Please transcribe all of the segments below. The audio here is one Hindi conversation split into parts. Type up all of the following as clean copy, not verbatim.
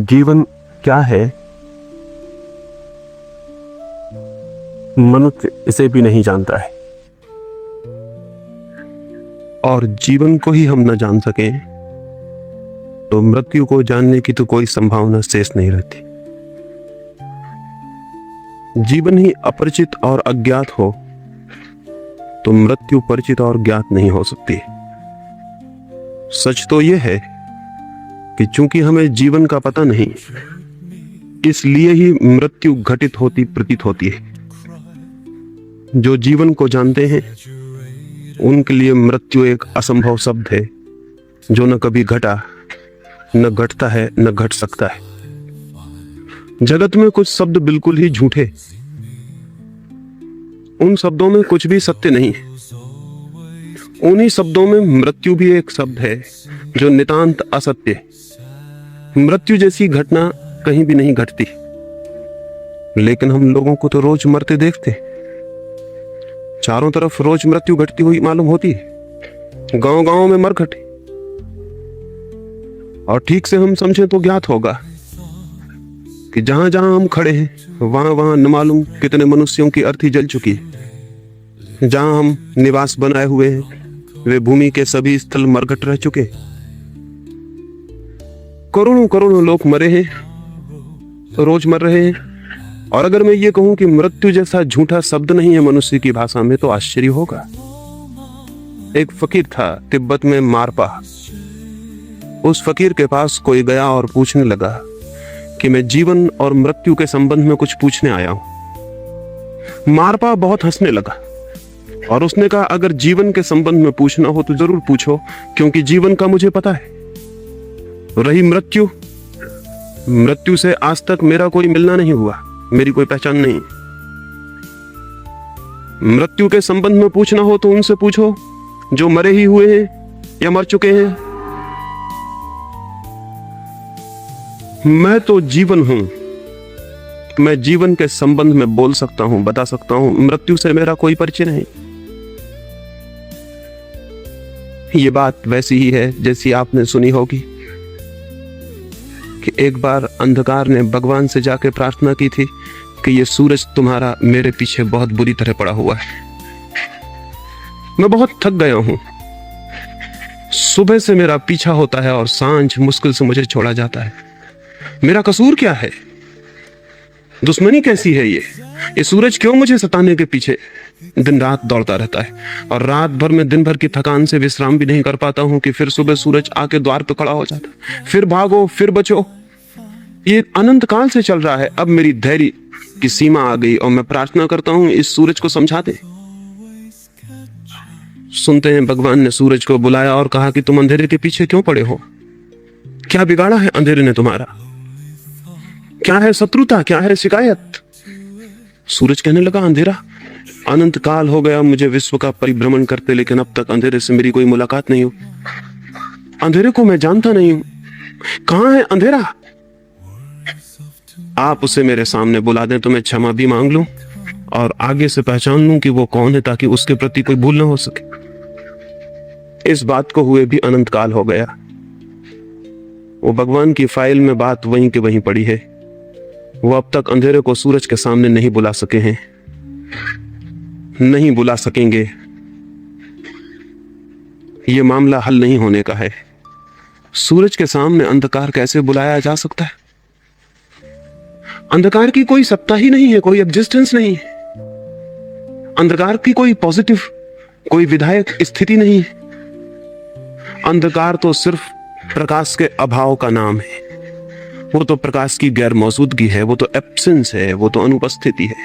जीवन क्या है, मनुष्य इसे भी नहीं जानता है। और जीवन को ही हम न जान सके तो मृत्यु को जानने की तो कोई संभावना शेष नहीं रहती। जीवन ही अपरिचित और अज्ञात हो तो मृत्यु परिचित और ज्ञात नहीं हो सकती। सच तो यह है कि चूंकि हमें जीवन का पता नहीं, इसलिए ही मृत्यु घटित होती प्रतीत होती है। जो जीवन को जानते हैं उनके लिए मृत्यु एक असंभव शब्द है, जो न कभी घटा, न घटता है, न घट सकता है। जगत में कुछ शब्द बिल्कुल ही झूठे, उन शब्दों में कुछ भी सत्य नहीं है। उन्हीं शब्दों में मृत्यु भी एक शब्द है जो नितांत असत्य है। मृत्यु जैसी घटना कहीं भी नहीं घटती, लेकिन हम लोगों को तो रोज मरते देखते। चारों तरफ रोज मृत्यु घटती हुई मालूम होती है, गांव गांव में मरघट। और ठीक से हम समझें तो ज्ञात होगा कि जहां जहां हम खड़े हैं वहां वहां न मालूम कितने मनुष्यों की अर्थी जल चुकी है। जहां हम निवास बनाए हुए हैं वे भूमि के सभी स्थल मरघट रह चुके। करोड़ों करोड़ों लोग मरे हैं, रोज मर रहे हैं। और अगर मैं ये कहूं कि मृत्यु जैसा झूठा शब्द नहीं है मनुष्य की भाषा में, तो आश्चर्य होगा। एक फकीर था तिब्बत में, मारपा। उस फकीर के पास कोई गया और पूछने लगा कि मैं जीवन और मृत्यु के संबंध में कुछ पूछने आया हूं। मारपा बहुत हंसने लगा और उसने कहा, अगर जीवन के संबंध में पूछना हो तो जरूर पूछो, क्योंकि जीवन का मुझे पता है। रही मृत्यु, मृत्यु से आज तक मेरा कोई मिलना नहीं हुआ, मेरी कोई पहचान नहीं। मृत्यु के संबंध में पूछना हो तो उनसे पूछो जो मरे ही हुए हैं या मर चुके हैं। मैं तो जीवन हूं, मैं जीवन के संबंध में बोल सकता हूं, बता सकता हूं। मृत्यु से मेरा कोई परिचय नहीं। ये बात वैसी ही है जैसी आपने सुनी होगी कि एक बार अंधकार ने भगवान से जाके प्रार्थना की थी कि ये सूरज तुम्हारा मेरे पीछे बहुत बुरी तरह पड़ा हुआ है, मैं बहुत थक गया हूं। सुबह से मेरा पीछा होता है और सांझ मुश्किल से मुझे छोड़ा जाता है। मेरा कसूर क्या है? दुश्मनी कैसी है? ये सूरज क्यों मुझे सताने के पीछे दिन रात दौड़ता रहता है? और रात भर में दिन भर की थकान से विश्राम भी नहीं कर पाता हूं कि फिर सुबह सूरज आके द्वार पे खड़ा हो जाता। फिर भागो, फिर बचो। ये अनंत काल से चल रहा है। अब मेरी धैर्य की सीमा आ गई और मैं प्रार्थना करता हूं इस सूरज को समझा दे। सुनते हैं भगवान ने सूरज को बुलाया और कहा कि तुम अंधेरे के पीछे क्यों पड़े हो? क्या बिगाड़ा है अंधेरे ने तुम्हारा? क्या है शत्रुता, क्या है शिकायत? सूरज कहने लगा, अंधेरा, अनंत काल हो गया मुझे विश्व का परिभ्रमण करते, लेकिन अब तक अंधेरे से मेरी कोई मुलाकात नहीं हुई। अंधेरे को मैं जानता नहीं हूं। कहां है अंधेरा? आप उसे मेरे सामने बुला दें तो मैं क्षमा भी मांग लूं और आगे से पहचान लूं कि वो कौन है, ताकि उसके प्रति कोई भूल ना हो सके। इस बात को हुए भी अनंत काल हो गया। वो भगवान की फाइल में बात वहीं के वहीं पड़ी है। वो अब तक अंधेरे को सूरज के सामने नहीं बुला सके हैं, नहीं बुला सकेंगे। ये मामला हल नहीं होने का है। सूरज के सामने अंधकार कैसे बुलाया जा सकता है? अंधकार की कोई सत्ता ही नहीं है, कोई एग्जिस्टेंस नहीं है। अंधकार की कोई पॉजिटिव, कोई विधायक स्थिति नहीं है। अंधकार तो सिर्फ प्रकाश के अभाव का नाम है। वो तो प्रकाश की गैर मौजूदगी है, वो तो एब्सेंस है, वो तो अनुपस्थिति है।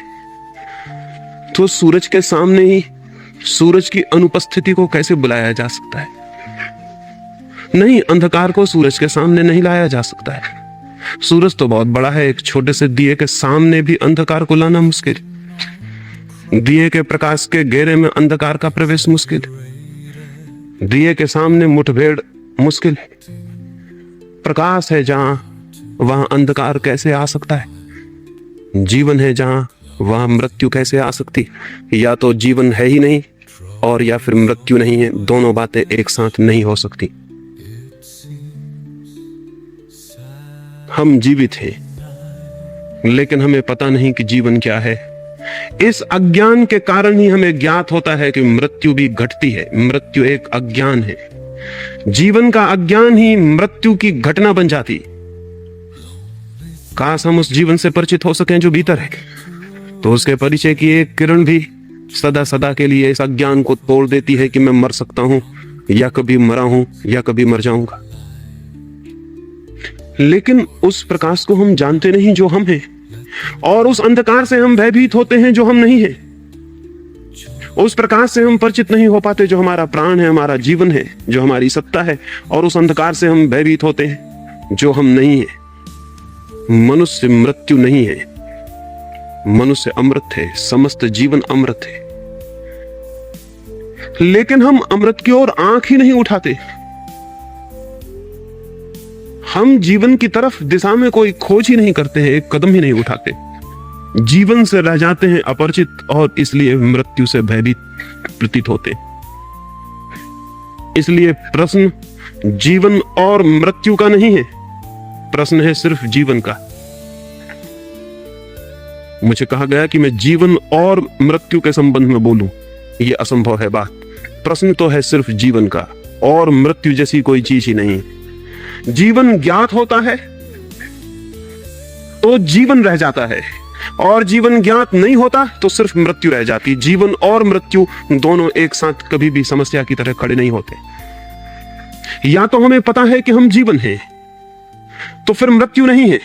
तो सूरज के सामने ही सूरज की अनुपस्थिति को कैसे बुलाया जा सकता है? नहीं, अंधकार को सूरज के सामने नहीं लाया जा सकता है। सूरज तो बहुत बड़ा है, एक छोटे से दिए के सामने भी अंधकार को लाना मुश्किल। दिए के प्रकाश के घेरे में अंधकार का प्रवेश मुश्किल। दिए के सामने मुठभेड़ मुश्किल। प्रकाश है जहां, वहां अंधकार कैसे आ सकता है? जीवन है जहां, वहां मृत्यु कैसे आ सकती? या तो जीवन है ही नहीं और या फिर मृत्यु नहीं है। दोनों बातें एक साथ नहीं हो सकती। हम जीवित हैं, लेकिन हमें पता नहीं कि जीवन क्या है। इस अज्ञान के कारण ही हमें ज्ञात होता है कि मृत्यु भी घटती है। मृत्यु एक अज्ञान है। जीवन का अज्ञान ही मृत्यु की घटना बन जाती। काश हम उस जीवन से परिचित हो सकें जो भीतर है, तो उसके परिचय की एक किरण भी सदा सदा के लिए इस अज्ञान को तोड़ देती है कि मैं मर सकता हूं, या कभी मरा हूं, या कभी मर जाऊंगा। लेकिन उस प्रकाश को हम जानते नहीं जो हम हैं, और उस अंधकार से हम भयभीत होते हैं जो हम नहीं हैं। उस प्रकाश से हम परिचित नहीं हो पाते जो हमारा प्राण है, हमारा जीवन है, जो हमारी सत्ता है, और उस अंधकार से हम भयभीत होते हैं जो हम नहीं हैं। मनुष्य मृत्यु नहीं है, मनुष्य अमृत है, समस्त जीवन अमृत है। लेकिन हम अमृत की ओर आंख ही नहीं उठाते। हम जीवन की तरफ दिशा में कोई खोज ही नहीं करते हैं, एक कदम ही नहीं उठाते। जीवन से रह जाते हैं अपरिचित, और इसलिए मृत्यु से भयभीत प्रतीत होते। इसलिए प्रश्न जीवन और मृत्यु का नहीं है, प्रश्न है सिर्फ जीवन का। मुझे कहा गया कि मैं जीवन और मृत्यु के संबंध में बोलूं, यह असंभव है बात। प्रश्न तो है सिर्फ जीवन का, और मृत्यु जैसी कोई चीज ही नहीं। जीवन ज्ञात होता है तो जीवन रह जाता है, और जीवन ज्ञात नहीं होता तो सिर्फ मृत्यु रह जाती। जीवन और मृत्यु दोनों एक साथ कभी भी समस्या की तरह खड़े नहीं होते। या तो हमें पता है कि हम जीवन हैं, तो फिर मृत्यु नहीं है,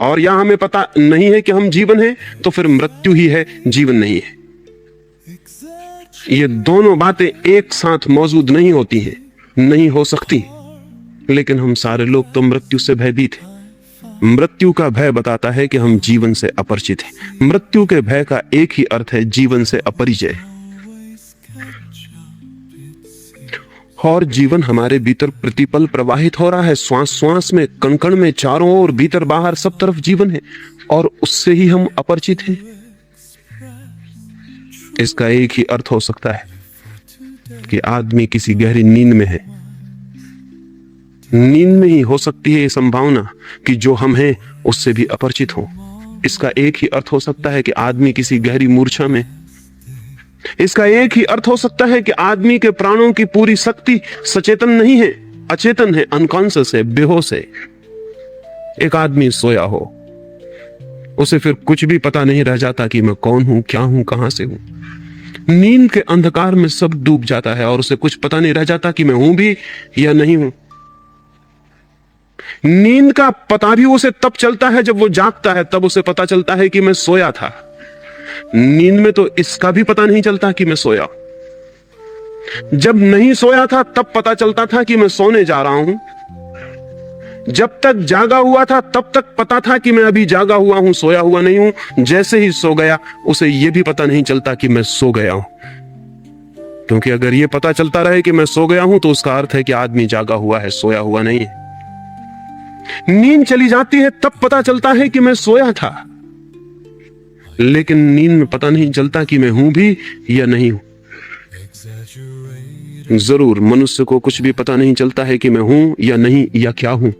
और या हमें पता नहीं है कि हम जीवन हैं, तो फिर मृत्यु ही है, जीवन नहीं है। ये दोनों बातें एक साथ मौजूद नहीं होती हैं, नहीं हो सकती। लेकिन हम सारे लोग तो मृत्यु से भयभीत हैं। मृत्यु का भय बताता है कि हम जीवन से अपरिचित हैं। मृत्यु के भय का एक ही अर्थ है, जीवन से अपरिचय। और जीवन हमारे भीतर प्रतिपल प्रवाहित हो रहा है, श्वास श्वास में, कण कण में, चारों ओर, भीतर बाहर, सब तरफ जीवन है, और उससे ही हम अपरिचित हैं। इसका एक ही अर्थ हो सकता है कि आदमी किसी गहरी नींद में है। नींद में ही हो सकती है ये संभावना कि जो हम हैं उससे भी अपरिचित हो। इसका एक ही अर्थ हो सकता है कि आदमी किसी गहरी मूर्छा में। इसका एक ही अर्थ हो सकता है कि आदमी के प्राणों की पूरी शक्ति सचेतन नहीं है, अचेतन है, अनकॉन्शियस है, बेहोश है। एक आदमी सोया हो, उसे फिर कुछ भी पता नहीं रह जाता कि मैं कौन हूं, क्या हूं, कहां से हूं। नींद के अंधकार में सब डूब जाता है, और उसे कुछ पता नहीं रह जाता कि मैं हूं भी या नहीं हूं। नींद का पता भी उसे तब चलता है जब वो जागता है, तब उसे पता चलता है कि मैं सोया था। नींद में तो इसका भी पता नहीं चलता कि मैं सोया। जब नहीं सोया था तब पता चलता था कि मैं सोने जा रहा हूं। जब तक जागा हुआ था तब तक पता था कि मैं अभी जागा हुआ हूं, सोया हुआ नहीं हूं। जैसे ही सो गया उसे यह भी पता नहीं चलता कि मैं सो गया हूं, क्योंकि अगर यह पता चलता रहे कि मैं सो गया हूं तो उसका अर्थ है कि आदमी जागा हुआ है, सोया हुआ नहीं है। नींद चली जाती है तब पता चलता है कि मैं सोया था, लेकिन नींद में पता नहीं चलता कि मैं हूं भी या नहीं हूं। जरूर मनुष्य को कुछ भी पता नहीं चलता है कि मैं हूं या नहीं, या क्या हूं।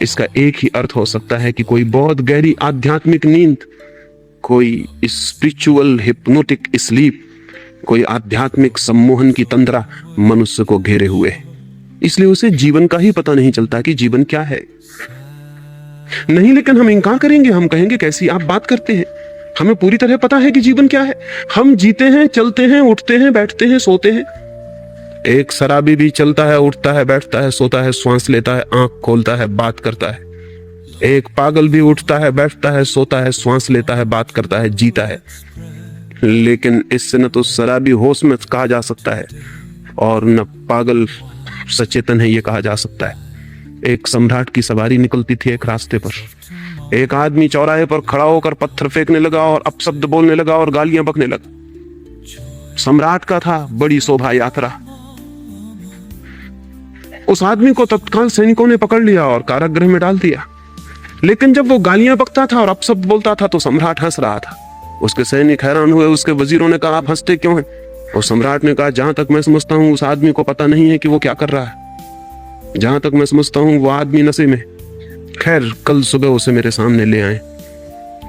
इसका एक ही अर्थ हो सकता है कि कोई बहुत गहरी आध्यात्मिक नींद, कोई स्पिरिचुअल हिप्नोटिक स्लीप, कोई आध्यात्मिक सम्मोहन की तंद्रा मनुष्य को घेरे हुए है। इसलिए उसे जीवन का ही पता नहीं चलता कि जीवन क्या है। नहीं, लेकिन हम इनकार करेंगे, हम कहेंगे कैसी आप बात करते हैं, हमें पूरी तरह पता है कि जीवन क्या है। हम जीते हैं, चलते हैं, उठते हैं, बैठते हैं, सोते हैं। एक शराबी भी चलता है, उठता है, बैठता है, सोता है, श्वास लेता है, आंख खोलता है, बात करता है। एक पागल भी उठता है, बैठता है, सोता है, श्वास लेता है, बात करता है, जीता है। लेकिन इससे न तो शराबी होश में कहा जा सकता है, और न पागल सचेतन है ये कहा जा सकता है। एक सम्राट की सवारी निकलती थी एक रास्ते पर। एक आदमी चौराहे पर खड़ा होकर पत्थर फेंकने लगा और अपशब्द बोलने लगा और गालियां बकने लगा। सम्राट का था बड़ी शोभा यात्रा। उस आदमी को तत्काल सैनिकों ने पकड़ लिया और कारागृह में डाल दिया। लेकिन जब वो गालियां बकता था और अपशब्द बोलता था तो सम्राट हंस रहा था। उसके सैनिक हैरान हुए। उसके वजीरों ने कहा, आप हंसते क्यों हैं? और सम्राट ने कहा, जहां तक मैं समझता हूं उस आदमी को पता नहीं है कि वो क्या कर रहा है। जहां तक मैं समझता हूं वो आदमी नशे में। खैर, कल सुबह उसे मेरे सामने ले आए।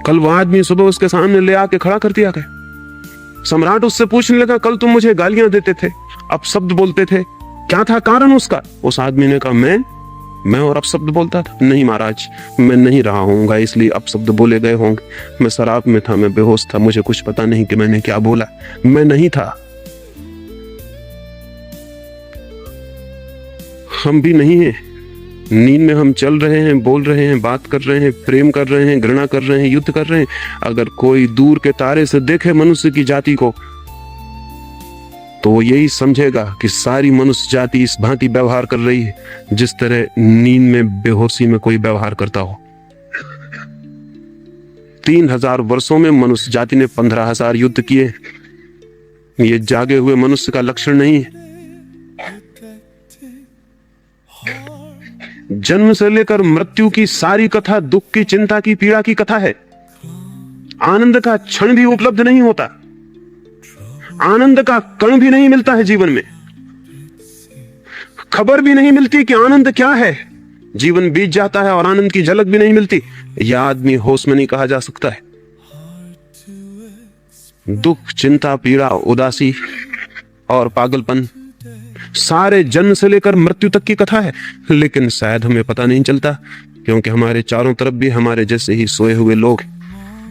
कल वो आदमी सुबह उसके सामने ले आके खड़ा कर दिया गया। सम्राट उससे पूछने लगा, कल तुम मुझे गालियां देते थे, अपशब्द बोलते थे, क्या था कारण उसका? उस आदमी ने कहा, मैं और अपशब्द बोलता था? नहीं महाराज, मैं नहीं रहा होऊंगा, इसलिए अपशब्द बोले गए होंगे। मैं शराब में था, मैं बेहोश था, मुझे कुछ पता नहीं कि मैंने क्या बोला, मैं नहीं था। हम भी नहीं हैं। नींद में हम चल रहे हैं, बोल रहे हैं, बात कर रहे हैं, प्रेम कर रहे हैं, घृणा कर रहे हैं, युद्ध कर रहे हैं। अगर कोई दूर के तारे से देखे मनुष्य की जाति को, तो वो यही समझेगा कि सारी मनुष्य जाति इस भांति व्यवहार कर रही है जिस तरह नींद में, बेहोशी में कोई व्यवहार करता हो। 3000 वर्षों में मनुष्य जाति ने 15,000 युद्ध किए। ये जागे हुए मनुष्य का लक्षण नहीं है। जन्म से लेकर मृत्यु की सारी कथा दुख की, चिंता की, पीड़ा की कथा है। आनंद का क्षण भी उपलब्ध नहीं होता, आनंद का कण भी नहीं मिलता है जीवन में। खबर भी नहीं मिलती कि आनंद क्या है। जीवन बीत जाता है और आनंद की झलक भी नहीं मिलती। यह आदमी होश में नहीं कहा जा सकता है। दुख, चिंता, पीड़ा, उदासी और पागलपन सारे जन्म से लेकर मृत्यु तक की कथा है। लेकिन शायद हमें पता नहीं चलता, क्योंकि हमारे चारों तरफ भी हमारे जैसे ही सोए हुए लोग हैं।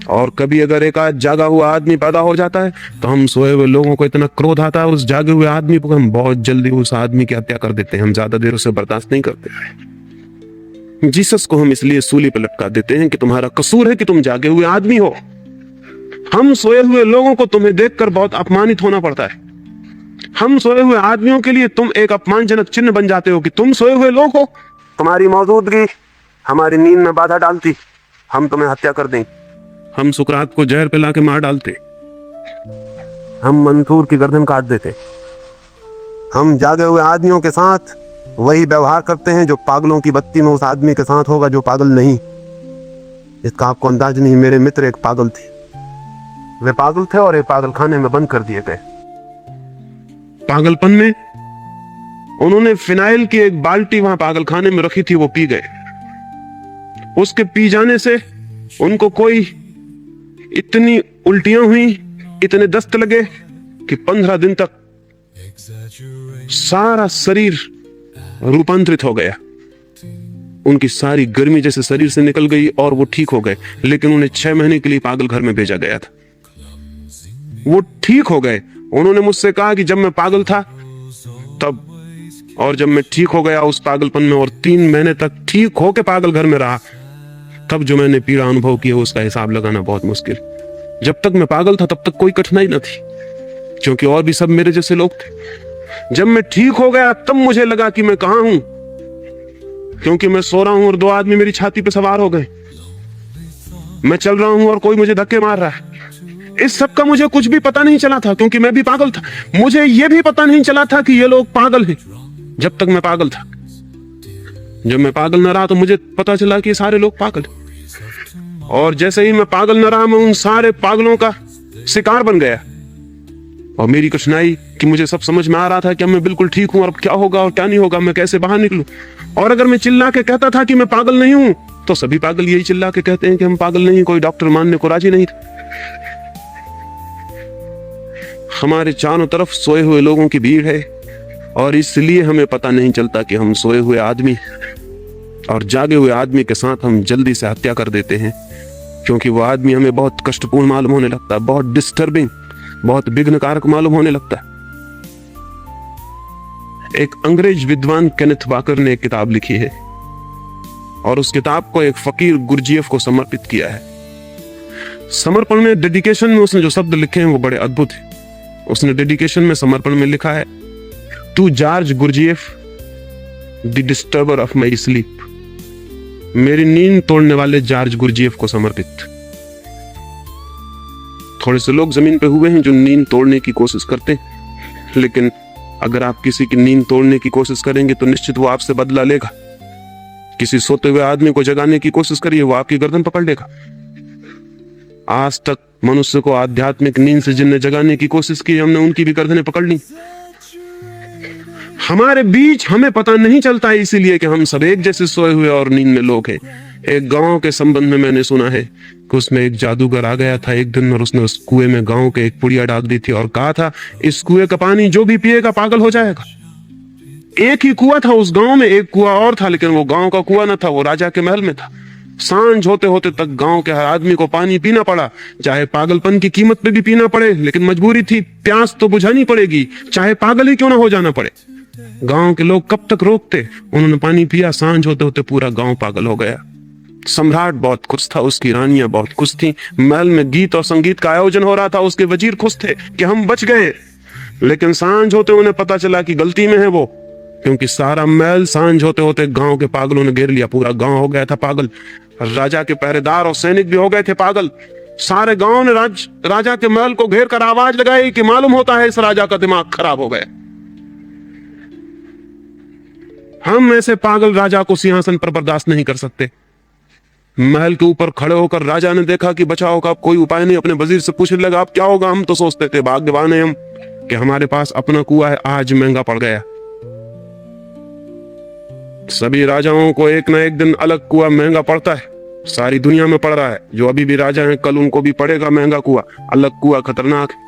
और कभी अगर एक आध जागा हुआ आदमी पैदा हो जाता है तो हम सोए हुए लोगों को इतना क्रोध आता है उस जागे हुए आदमी को, हम बहुत जल्दी उस आदमी की हत्या कर देते हैं। हम ज्यादा देर उसे बर्दाश्त नहीं करते। जीसस को हम इसलिए सूली पर लटका देते हैं कि तुम्हारा कसूर है कि तुम जागे हुए आदमी हो। हम सोए हुए लोगों को तुम्हें देखकर बहुत अपमानित होना पड़ता है। हम सोए हुए आदमियों के लिए तुम एक अपमानजनक चिन्ह बन जाते हो कि तुम सोए हुए लोग हो। तुम्हारी मौजूदगी हमारी नींद में बाधा डालती, हम तुम्हें हत्या कर देंगे। हम सुकरात को जहर पिला के मार डालते, हम मंसूर की गर्दन काट देते। हम जागे हुए आदमियों के साथ वही व्यवहार करते हैं जो पागलों की बत्ती में उस आदमी के साथ होगा जो पागल नहीं। इसका आपको अंदाज नहीं। मेरे मित्र एक पागल थे, वे पागल थे और एक पागल खाने में बंद कर दिए गए। पागलपन में उन्होंने फिनाइल की एक बाल्टी वहां पागल खाने में रखी थी, वो पी गए। उसके पी जाने से उनको कोई इतनी उल्टियां हुई, इतने दस्त लगे कि 15 दिन तक सारा शरीर रूपांतरित हो गया। उनकी सारी गर्मी जैसे शरीर से निकल गई और वो ठीक हो गए। लेकिन उन्हें 6 महीने के लिए पागल घर में भेजा गया था। वो ठीक हो गए। उन्होंने मुझसे कहा कि जब मैं पागल था तब, और जब मैं ठीक हो गया उस पागलपन में और 3 महीने तक ठीक होके पागल घर में रहा, तब जो मैंने पीड़ा अनुभव की है उसका हिसाब लगाना बहुत मुश्किल। जब तक मैं पागल था तब तक कोई कठिनाई न थी, क्योंकि और भी सब मेरे जैसे लोग थे। जब मैं ठीक हो गया तब मुझे लगा कि मैं कहां हूं, क्योंकि मैं सो रहा हूं और 2 आदमी मेरी छाती पे सवार हो गए। मैं चल रहा हूं और कोई मुझे धक्के मार रहा है। इस सब का मुझे कुछ भी पता नहीं चला था, क्योंकि मैं भी पागल था। मुझे यह भी पता नहीं चला था कि ये लोग पागल हैं जब तक मैं पागल था। जब मैं पागल न रहा तो मुझे पता चला कि सारे लोग पागल। और जैसे ही मैं पागल न रहा, मैं उन सारे पागलों का शिकार बन गया। और मेरी कठिनाई कि मुझे सब समझ में आ रहा था कि मैं बिल्कुल ठीक हूं और क्या होगा और क्या नहीं होगा, मैं कैसे बाहर निकलूं। और अगर मैं चिल्ला के कहता था कि मैं पागल नहीं हूं, तो सभी पागल यही चिल्ला के कहते हैं कि हम पागल नहीं। कोई डॉक्टर मानने को राजी नहीं था। हमारे चारों तरफ सोए हुए लोगों की भीड़ है और इसलिए हमें पता नहीं चलता कि हम सोए हुए आदमी और जागे हुए आदमी के साथ हम जल्दी से हत्या कर देते हैं, क्योंकि वो आदमी हमें बहुत कष्टपूर्ण मालूम होने लगता है, बहुत डिस्टर्बिंग, बहुत विघ्नकारक मालूम होने लगता है। एक अंग्रेज विद्वान केनेथ वाकर ने एक किताब लिखी है और उस किताब को एक फकीर गुरजीएफ को समर्पित किया है। समर्पण में, डेडिकेशन में उसने जो शब्द लिखे हैं वो बड़े अद्भुत हैं। उसने डेडिकेशन में, समर्पण में लिखा है, to George Gurdjieff the disturber of my sleep. मेरी नींद तोड़ने वाले जॉर्ज गुरजीएफ को समर्पित। थोड़े से लोग जमीन पे हुए हैं जो नींद तोड़ने की कोशिश करते हैं, लेकिन अगर आप किसी की नींद तोड़ने की कोशिश करेंगे तो निश्चित वो आपसे बदला लेगा। किसी सोते हुए आदमी को जगाने की कोशिश करिए, वो आपकी गर्दन पकड़ लेगा। आज तक मनुष्य को आध्यात्मिक नींद से जिनने जगाने की कोशिश की, हमने उनकी भी गर्दनें पकड़ ली। हमारे बीच हमें पता नहीं चलता है इसीलिए कि हम सब एक जैसे सोए हुए और नींद में लोग हैं। एक गांव के संबंध में मैंने सुना है कि उसमें एक जादूगर आ गया था एक दिन, और उसने उस कुएं में गांव के एक पुड़िया डाल दी थी और कहा था इस कुएं का पानी जो भी पिएगा पागल हो जाएगा। एक ही कुआं था उस गांव में, एक कुआं और था, लेकिन वो गांव का कुआं न था, वो राजा के महल में था। सांझ होते होते तक गांव के हर आदमी को पानी पीना पड़ा, चाहे पागलपन की कीमत पे भी पीना पड़े, लेकिन मजबूरी थी, प्यास तो बुझानी पड़ेगी, चाहे पागल ही क्यों ना हो जाना पड़े। गांव के लोग कब तक रोकते, उन्होंने पानी पिया, सांझ होते होते पूरा गांव पागल हो गया। सम्राट बहुत खुश था, उसकी रानियां बहुत खुश थी, महल में गीत और संगीत का आयोजन हो रहा था, उसके वजीर खुश थे कि हम बच गए। लेकिन सांझ होते उन्हें पता चला कि गलती में है वो, क्योंकि सारा महल सांझ होते होते गांव के पागलों ने घेर लिया, पूरा गांव हो गया था पागल। राजा के पहरेदार और सैनिक भी हो गए थे पागल। सारे गांव ने राजा के महल को घेर कर आवाज लगाई कि मालूम होता है इस राजा का दिमाग खराब हो गया। हम ऐसे पागल राजा को सिंहासन पर बर्दाश्त नहीं कर सकते। महल के ऊपर खड़े होकर राजा ने देखा कि बचाव का कोई उपाय नहीं, अपने वजीर से पूछने लगा अब क्या होगा। हम तो सोचते थे भाग्यवान हैं हम कि हमारे पास अपना कुआं है, आज महंगा पड़ गया। सभी राजाओं को एक ना एक दिन अलग कुआं महंगा पड़ता है, सारी दुनिया में पड़ रहा है। जो अभी भी राजा हैं कल उनको भी पड़ेगा महंगा कुआं, अलग कुआं खतरनाक है।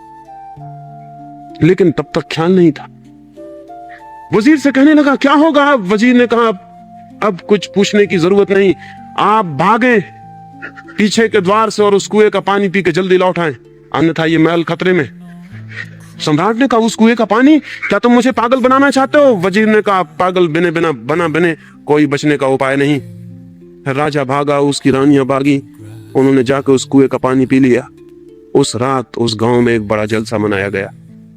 लेकिन तब तक ख्याल नहीं था। वजीर से कहने लगा क्या होगा। वजीर ने कहा अब कुछ पूछने की जरूरत नहीं, आप भागे पीछे के द्वार से और उस कुएं का पानी पी के जल्दी लौट आए, अन्यथा ये महल खतरे में। सम्राट ने कहा उस कुएं का पानी, क्या तुम मुझे पागल बनाना चाहते हो। वजीर ने कहा पागल बने कोई बचने का उपाय नहीं। राजा भागा, उसकी रानियां भागी, उन्होंने जाकर उस कुएं का पानी पी लिया। उस रात उस गांव में एक बड़ा जलसा मनाया गया।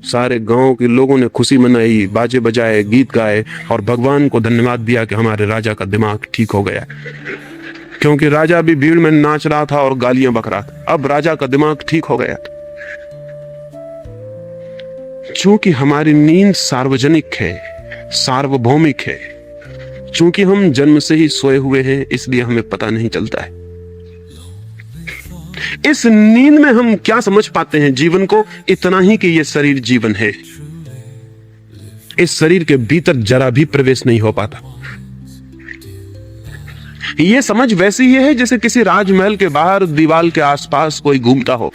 सारे गांव के लोगों ने खुशी मनाई, बाजे बजाए, गीत गाए और भगवान को धन्यवाद दिया कि हमारे राजा का दिमाग ठीक हो गया। क्योंकि राजा भी भीड़ में नाच रहा था और गालियां बक रहा था, अब राजा का दिमाग ठीक हो गया। चूंकि हमारी नींद सार्वजनिक है, सार्वभौमिक है, चूंकि हम जन्म से ही सोए हुए हैं, इसलिए हमें पता नहीं चलता है। इस नींद में हम क्या समझ पाते हैं जीवन को, इतना ही कि यह शरीर जीवन है। इस शरीर के भीतर जरा भी प्रवेश नहीं हो पाता। यह समझ वैसी ही है जैसे किसी राजमहल के बाहर दीवार के आसपास कोई घूमता हो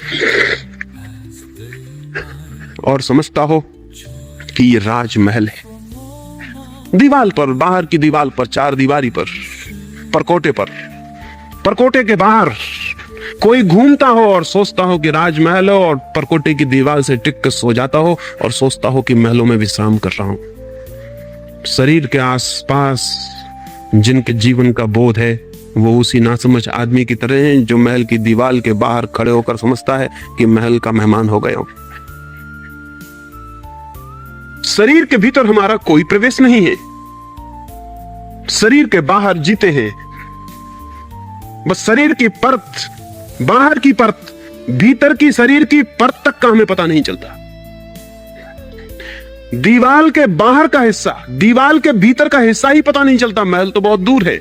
और समझता हो कि यह राजमहल है। दीवार पर, बाहर की दीवार पर, चार दीवारी पर, परकोटे के बाहर कोई घूमता हो और सोचता हो कि राजमहल हो, और परकोटे की दीवार से टिक कर सो जाता हो और सोचता हो कि महलों में विश्राम कर रहा हूं। शरीर के आसपास जिनके जीवन का बोध है वो उसी नासमझ आदमी की तरह हैं जो महल की दीवार के बाहर खड़े होकर समझता है कि महल का मेहमान हो गया हूं। शरीर के भीतर हमारा कोई प्रवेश नहीं है, शरीर के बाहर जीते हैं। बस शरीर की परत, बाहर की परत, भीतर की शरीर की परत तक का हमें पता नहीं चलता। दीवार के बाहर का हिस्सा, दीवार के भीतर का हिस्सा ही पता नहीं चलता, महल तो बहुत दूर है।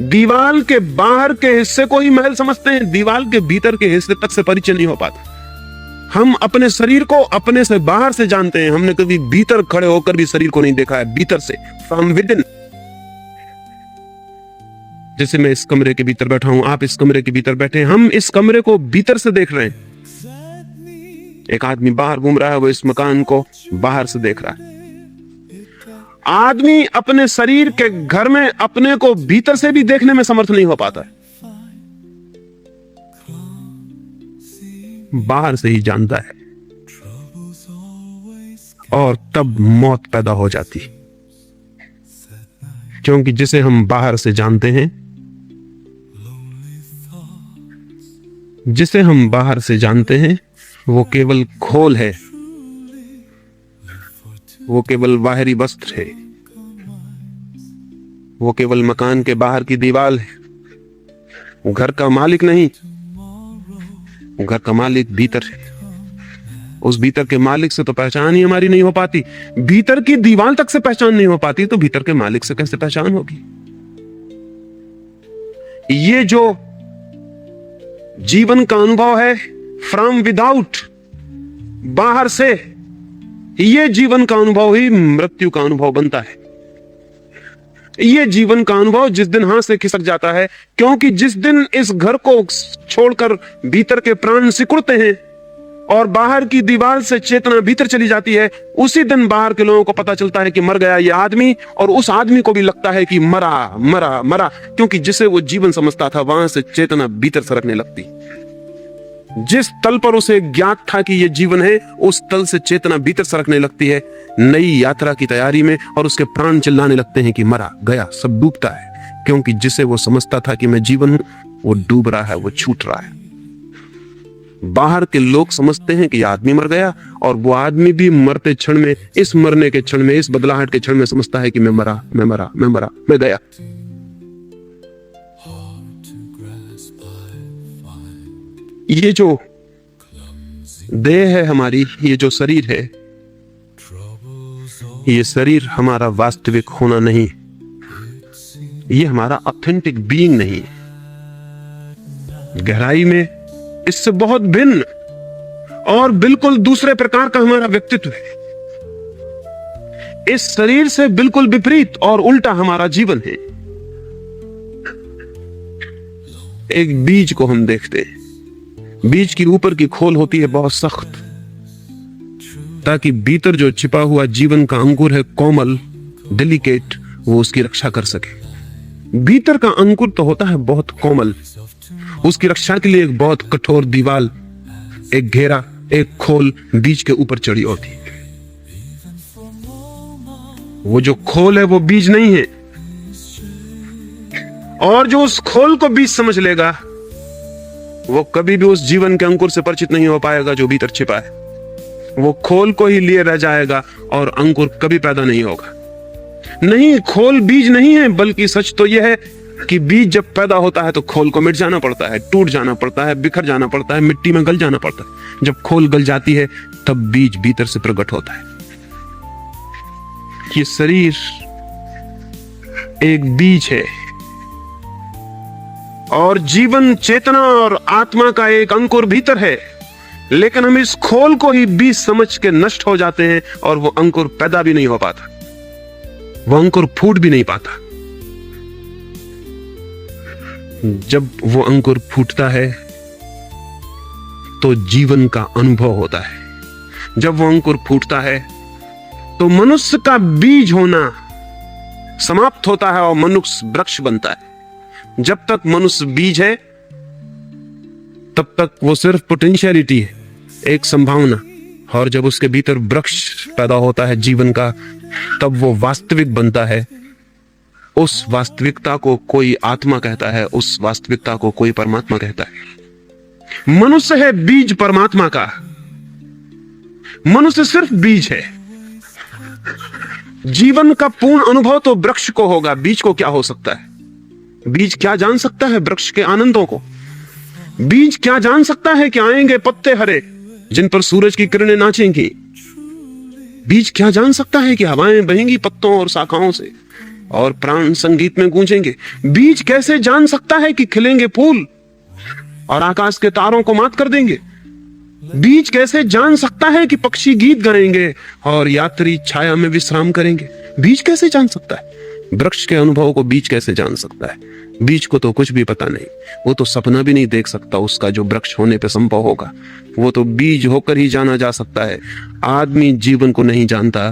दीवार के बाहर के हिस्से को ही महल समझते हैं, दीवार के भीतर के हिस्से तक से परिचय नहीं हो पाता। हम अपने शरीर को अपने से बाहर से जानते हैं, हमने कभी भीतर खड़े होकर भी शरीर को नहीं देखा है, भीतर से, फ्रॉम विद इन। जैसे मैं इस कमरे के भीतर बैठा हूं, आप इस कमरे के भीतर बैठे हैं, हम इस कमरे को भीतर से देख रहे हैं। एक आदमी बाहर घूम रहा है, वो इस मकान को बाहर से देख रहा है। आदमी अपने शरीर के घर में अपने को भीतर से भी देखने में समर्थ नहीं हो पाता है, बाहर से ही जानता है, और तब मौत पैदा हो जाती। क्योंकि जिसे हम बाहर से जानते हैं, जिसे हम बाहर से जानते हैं, वो केवल खोल है, वो केवल बाहरी वस्त्र है, वो केवल मकान के बाहर की दीवार है, घर का मालिक नहीं। घर का मालिक भीतर है, उस भीतर के मालिक से तो पहचान ही हमारी नहीं हो पाती। भीतर की दीवार तक से पहचान नहीं हो पाती, तो भीतर के मालिक से कैसे पहचान होगी। ये जो जीवन का अनुभव है फ्रॉम विदाउट, बाहर से, ये जीवन का अनुभव ही मृत्यु का अनुभव बनता है। ये जीवन का अनुभव जिस दिन हाथ से खिसक जाता है, क्योंकि जिस दिन इस घर को छोड़कर भीतर के प्राण सिकुड़ते हैं और बाहर की दीवार से चेतना भीतर चली जाती है, उसी दिन बाहर के लोगों को पता चलता है कि मर गया ये आदमी, और उस आदमी को भी लगता है कि मरा मरा मरा, क्योंकि जिसे वो जीवन समझता था वहां से चेतना भीतर सरकने लगती। जिस तल पर उसे ज्ञात था कि यह जीवन है, उस तल से चेतना भीतर सरकने लगती है नई यात्रा की तैयारी में, और उसके प्राण चिल्लाने लगते हैं कि मरा गया, सब डूबता है, क्योंकि जिसे वो समझता था कि मैं जीवन हूं, वो डूब रहा है, वो छूट रहा है। बाहर के लोग समझते हैं कि आदमी मर गया, और वो आदमी भी मरते क्षण में, इस मरने के क्षण में, इस बदलाहट के क्षण में समझता है कि मैं मरा, मैं मरा, मैं मरा, मैं गया। ये जो देह है हमारी, ये जो शरीर है, ये शरीर हमारा वास्तविक होना नहीं, ये हमारा ऑथेंटिक बीइंग नहीं। गहराई में इससे बहुत भिन्न और बिल्कुल दूसरे प्रकार का हमारा व्यक्तित्व है। इस शरीर से बिल्कुल विपरीत और उल्टा हमारा जीवन है। एक बीज को हम देखते हैं, बीज की ऊपर की खोल होती है बहुत सख्त, ताकि भीतर जो छिपा हुआ जीवन का अंकुर है, कोमल, डेलिकेट, वो उसकी रक्षा कर सके। भीतर का अंकुर तो होता है बहुत कोमल, उसकी रक्षा के लिए एक बहुत कठोर दीवाल, एक घेरा, एक खोल बीज के ऊपर चढ़ी होती है। वो जो खोल है वो बीज नहीं है, और जो उस खोल को बीज समझ लेगा वो कभी भी उस जीवन के अंकुर से परिचित नहीं हो पाएगा जो भीतर छिपा है। वो खोल को ही लिए रह जाएगा और अंकुर कभी पैदा नहीं होगा। नहीं, खोल बीज नहीं है, बल्कि सच तो यह है कि बीज जब पैदा होता है तो खोल को मिट जाना पड़ता है, टूट जाना पड़ता है, बिखर जाना पड़ता है, मिट्टी में गल जाना पड़ता है। जब खोल गल जाती है तब बीज भीतर से प्रकट होता है। ये शरीर एक बीज है, और जीवन, चेतना और आत्मा का एक अंकुर भीतर है, लेकिन हम इस खोल को ही बीज समझ के नष्ट हो जाते हैं, और वो अंकुर पैदा भी नहीं हो पाता, वो अंकुर फूट भी नहीं पाता। जब वो अंकुर फूटता है तो जीवन का अनुभव होता है। जब वो अंकुर फूटता है तो मनुष्य का बीज होना समाप्त होता है और मनुष्य वृक्ष बनता है। जब तक मनुष्य बीज है तब तक वो सिर्फ पोटेंशियलिटी है, एक संभावना, और जब उसके भीतर वृक्ष पैदा होता है जीवन का, तब वो वास्तविक बनता है। उस वास्तविकता को कोई आत्मा कहता है, उस वास्तविकता को कोई परमात्मा कहता है। मनुष्य है बीज परमात्मा का, मनुष्य सिर्फ बीज है। जीवन का पूर्ण अनुभव तो वृक्ष को होगा, बीज को क्या हो सकता है? बीज क्या जान सकता है वृक्ष के आनंदों को? बीज क्या जान सकता है कि आएंगे पत्ते हरे जिन पर सूरज की किरणें नाचेंगी? बीज क्या जान सकता है कि हवाएं बहेंगी पत्तों और शाखाओं से और प्राण संगीत में गूंजेंगे? बीज कैसे जान सकता है कि खिलेंगे फूल और आकाश के तारों को मात कर देंगे? बीज कैसे जान सकता है कि पक्षी गीत गाएंगे और यात्री छाया में विश्राम करेंगे? बीज कैसे जान सकता है? वृक्ष के अनुभव को बीज कैसे जान सकता है? बीज को तो कुछ भी पता नहीं, वो तो सपना भी नहीं देख सकता उसका जो वृक्ष होने पे संभव होगा। वो तो बीज होकर ही जाना जा सकता है। आदमी जीवन को नहीं जानता।